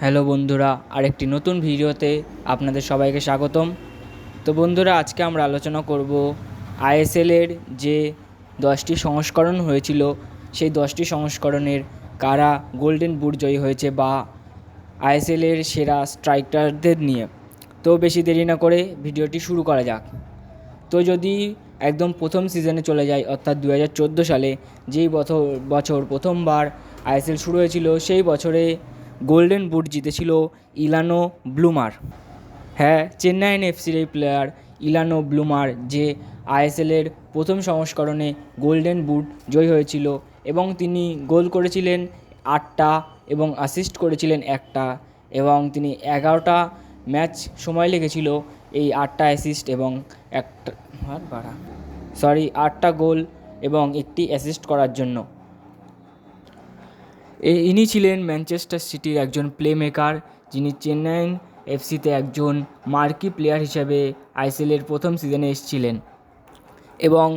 Hello বন্ধুরা, আরেকটি নতুন ভিডিওতে আপনাদের সবাইকে স্বাগতম। তো বন্ধুরা, আজকে আমরা আলোচনা করব আইএসএলের যে 10টি সংস্করণ হয়েছিল সেই 10টি সংস্করণের কারা গোল্ডেন বুট জয়ী হয়েছে বা আইএসএলের সেরা স্ট্রাইকারদের নিয়ে। তো বেশি দেরি না করে ভিডিওটি শুরু করা যাক। তো যদি একদম প্রথম সিজনে চলে যায়, অর্থাৎ 2014 সালে যেই বছর প্রথমবার আইএসএল শুরু হয়েছিল, সেই বছরে গোল্ডেন বুট জিতেছিল ইলানো ব্লুমার। হ্যাঁ, চেন্নাইন এফসির এই প্লেয়ার ইলানো ব্লুমার যে আইএসএলের প্রথম সংস্করণে গোল্ডেন বুট জয়ী হয়েছিল এবং তিনি গোল করেছিলেন 8টা এবং অ্যাসিস্ট করেছিলেন 1টা, এবং তিনি 11টা ম্যাচ সময় লেগেছিল এই 8টা অ্যাসিস্ট এবং 8টা গোল এবং 1টি অ্যাসিস্ট করার জন্য। ইনি ছিলেন ম্যানচেস্টার সিটির একজন প্লে মেকার, যিনি চেন্নাইন এফসিতে একজন মার্কি প্লেয়ার হিসেবে আইএসএলের প্রথম সিজনে এসেছিলেন এবং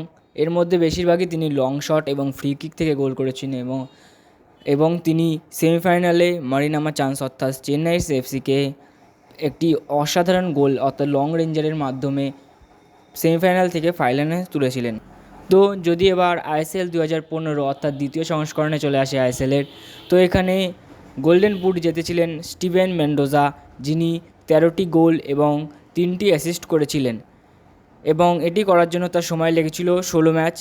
এর মধ্যে বেশিরভাগই তিনি লং শট এবং ফ্রি কিক থেকে গোল করেছেন এবং তিনি সেমিফাইনালে মারিনামা চান্স অর্থাৎ চেন্নাই এফসিকে একটি অসাধারণ গোল অর্থাৎ লং রেঞ্জারের মাধ্যমে সেমিফাইনাল থেকে ফাইনালে তুলেছিলেন। তো যদি এবার আইএসএল 2015 অর্থাৎ দ্বিতীয় সংস্করণে চলে আসে আইএসএলের, তো এখানে গোল্ডেন বুট জিতেছিলেন স্টিভেন মেন্ডোজা, যিনি 13টি গোল এবং 3টি অ্যাসিস্ট করেছিলেন এবং এটি করার জন্য তার সময় লেগেছিল 16 ম্যাচ।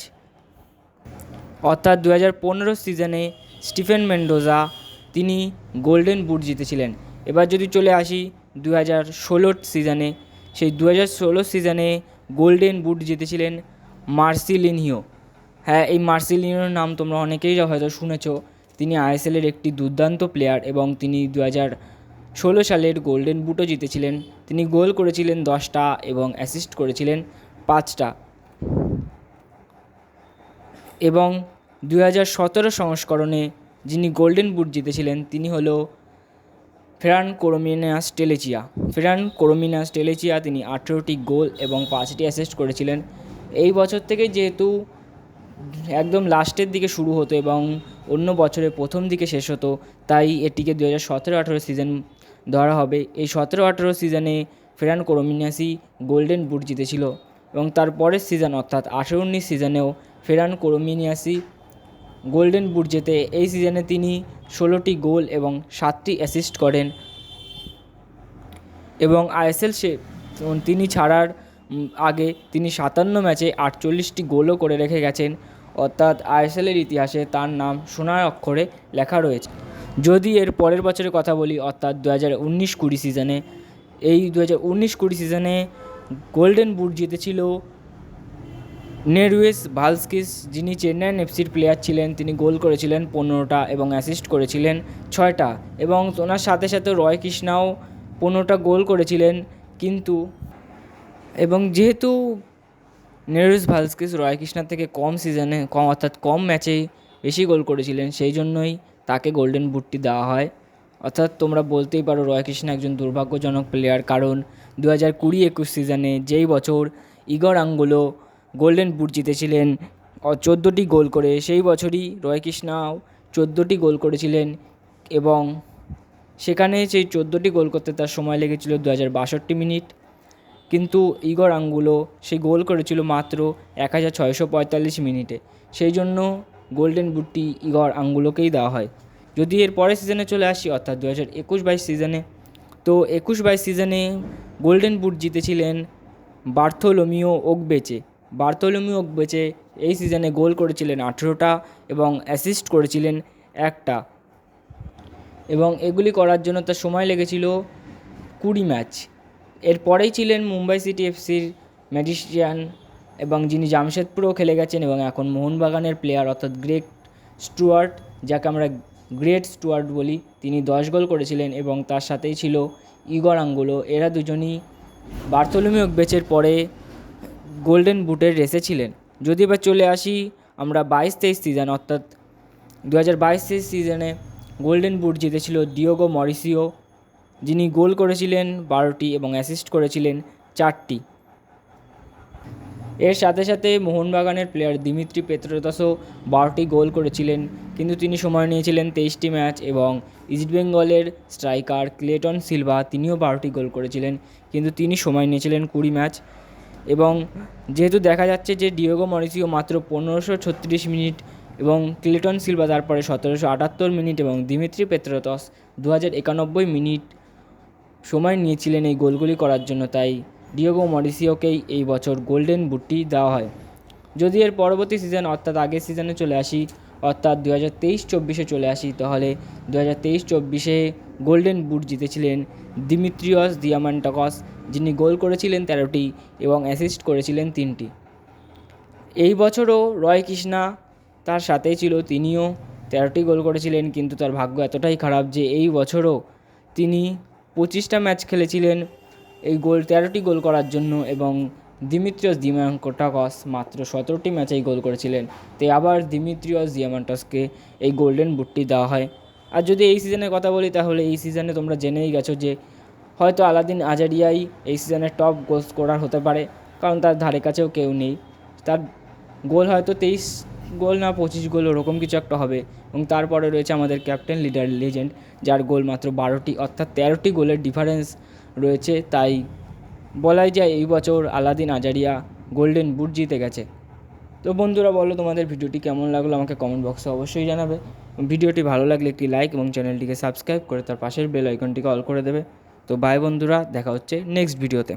অর্থাৎ 2015 সিজনে স্টিফেন মেন্ডোজা তিনি গোল্ডেন বুট জিতেছিলেন। এবার যদি চলে আসি 2016 সিজনে, সেই 2016 সিজনে গোল্ডেন বুট জিতেছিলেন মার্সিলিনহিও। হ্যাঁ, এই মার্সিলিনহিওর নাম তোমরা অনেকেই হয়তো শুনেছ। তিনি আইএসএলের একটি দুর্দান্ত প্লেয়ার এবং তিনি 2016 সালের গোল্ডেন বুটও জিতেছিলেন। তিনি গোল করেছিলেন 10টা এবং অ্যাসিস্ট করেছিলেন 5টা। এবং 2017 সংস্করণে যিনি গোল্ডেন বুট জিতেছিলেন তিনি হলো ফেরান কোরোমিনাস টেলেচিয়া। তিনি 18টি গোল এবং 5টি অ্যাসিস্ট করেছিলেন। এই বছর থেকে যেহেতু একদম লাস্টের দিকে শুরু হতো এবং অন্য বছরের প্রথম দিকে শেষ হতো, তাই এটিকে 2017-18 সিজন ধরা হবে। এই 17-18 সিজনে ফেরান কোরোমিনাসই গোল্ডেন বুট জিতেছিল এবং তারপরের সিজন অর্থাৎ 18-19 সিজনেও ফেরান কোরোমিনাসই গোল্ডেন বুট জেতে। এই সিজনে তিনি 16টি গোল এবং 7টি অ্যাসিস্ট করেন এবং আইএসএল তিনি ছাড়ার আগে তিনি 57 ম্যাচে 48টি গোলও করে রেখে গেছেন, অর্থাৎ আইএসএলের ইতিহাসে তার নাম সোনার অক্ষরে লেখা রয়েছে। যদি এর পরের বছরের কথা বলি, অর্থাৎ 2019-20 সিজনে, এই 2019-20 সিজনে গোল্ডেন বুট জিতেছিল নেরুয়েস ভালস্কিস, যিনি চেন্নাইন এফসির প্লেয়ার ছিলেন। তিনি গোল করেছিলেন 15টা এবং অ্যাসিস্ট করেছিলেন 6টা এবং ওনার সাথে সাথে রয় কৃষ্ণাও 15টা গোল করেছিলেন। কিন্তু যেহেতু নেরুয়েস ভালস্কিস রয় কৃষ্ণার থেকে কম ম্যাচেই বেশি গোল করেছিলেন, সেই জন্যই তাকে গোল্ডেন বুটটি দেওয়া হয়। অর্থাৎ তোমরা বলতেই পারো রয় কৃষ্ণা একজন দুর্ভাগ্যজনক প্লেয়ার, কারণ 2020-21 সিজনে যেই বছর ইগর আঙ্গুলো গোল্ডেন বুট জিতেছিলেন 14টি গোল করে, সেই বছরই রয় কৃষ্ণাও 14টি গোল করেছিলেন এবং সেখানে সেই 14টি গোল করতে তার সময় লেগেছিল 2062 মিনিট। কিন্তু ইগর আঙ্গুলো সেই গোল করেছিল মাত্র 1645 মিনিটে। সেই জন্য গোল্ডেন বুটটি ইগর আঙ্গুলোকেই দেওয়া হয়। যদি এর পরের সিজনে চলে আসি, অর্থাৎ 2021-22 সিজনে, তো 21-22 সিজনে গোল্ডেন বুট জিতেছিলেন বার্থোলোমিও ওগবেচে। এই সিজনে গোল করেছিলেন 18টা এবং অ্যাসিস্ট করেছিলেন 1টা এবং এগুলি করার জন্য তার সময় লেগেছিল 20 ম্যাচ। এরপরেই ছিলেন মুম্বাই সিটি এফসির ম্যাজিশিয়ান এবং যিনি জামশেদপুরেও খেলে গেছেন এবং এখন মোহনবাগানের প্লেয়ার, অর্থাৎ যাকে আমরা গ্রেট স্টুয়ার্ট বলি। তিনি 10 গোল করেছিলেন এবং তার সাথেই ছিল ইগর আঙ্গুলো। এরা দুজনই বার্থোলোমিও ওগবেচের পরে গোল্ডেন বুটের রেসে ছিলেন। যদি এবার চলে আসি আমরা 22-23 সিজন, অর্থাৎ 2022-23 সিজনে গোল্ডেন বুট জিতেছিল ডিয়েগো মরিসিও, যিনি গোল করেছিলেন 12টি এবং অ্যাসিস্ট করেছিলেন 4টি। এর সাথে সাথে মোহনবাগানের প্লেয়ার দিমিত্রি পেত্রাতসও 12টি গোল করেছিলেন, কিন্তু তিনি সময় নিয়েছিলেন 23টি ম্যাচ। এবং ইস্টবেঙ্গলের স্ট্রাইকার ক্লেটন সিলভা তিনিও 12টি গোল করেছিলেন, কিন্তু তিনি সময় নিয়েছিলেন 20 ম্যাচ। এবং যেহেতু দেখা যাচ্ছে যে ডিয়েগো মরিসিও মাত্র 1536 মিনিট এবং ক্লেটন সিলভা তারপরে 1778 মিনিট এবং দিমিত্রি পেত্রাতস 2091 মিনিট সময় নিয়েছিলেন এই গোলগুলি করার জন্য, তাই ডিয়েগো মরিসিওকেই এই বছর গোল্ডেন বুটটি দেওয়া হয়। যদি এর পরবর্তী সিজন অর্থাৎ আগের সিজনে চলে আসি, অর্থাৎ 2023-24 চলে আসি, তাহলে 2023-24 গোল্ডেন বুট জিতেছিলেন দিমিত্রিয়স দিয়ামান্টাকস, যিনি গোল করেছিলেন 13টি এবং অ্যাসিস্ট করেছিলেন 3টি। এই বছরও রয় কৃষ্ণা তার সাথেই ছিল, তিনিও 13টি গোল করেছিলেন, কিন্তু তার ভাগ্য এতটাই খারাপ যে এই বছরও তিনি 25টা ম্যাচ খেলেছিলেন এই 13টি গোল করার জন্য এবং দিমিত্রিয়স দিয়ামান্টাকস মাত্র 17টি ম্যাচেই গোল করেছিলেন। তাই আবার দিমিত্রিয়স দিয়ামান্টাকসকে এই গোল্ডেন বুটটি দেওয়া হয়। আর যদি এই সিজনের কথা বলি, তাহলে এই সিজনে তোমরা জেনেই গেছো যে হয়তো আলাদিন আজারিয়াই এই সিজনের টপ গোল স্কোরার হতে পারে, কারণ তার ধারে কাছেও কেউ নেই। তার গোল হয়তো 23 গোল না 25 গোল ওরকম কিছু একটা হবে। এবং তারপরে রয়েছে আমাদের ক্যাপ্টেন লিডার লেজেন্ড, যার গোল মাত্র 12টি, অর্থাৎ 13টি গোলের ডিফারেন্স রয়েছে। তাই বলাই যায় এই বছর আলাদিন আজারিয়া গোল্ডেন বুট জিতে গেছে। তো বন্ধুরা, বলো তোমাদের ভিডিওটি কেমন লাগলো আমাকে কমেন্ট বক্সে অবশ্যই জানাবে। ভিডিওটি ভালো লাগলে একটি লাইক এবং চ্যানেলটিকে সাবস্ক্রাইব করে তার পাশের বেল আইকনটিকে অল করে দেবে। তো বাই বন্ধুরা, দেখা হচ্ছে নেক্সট ভিডিওতে।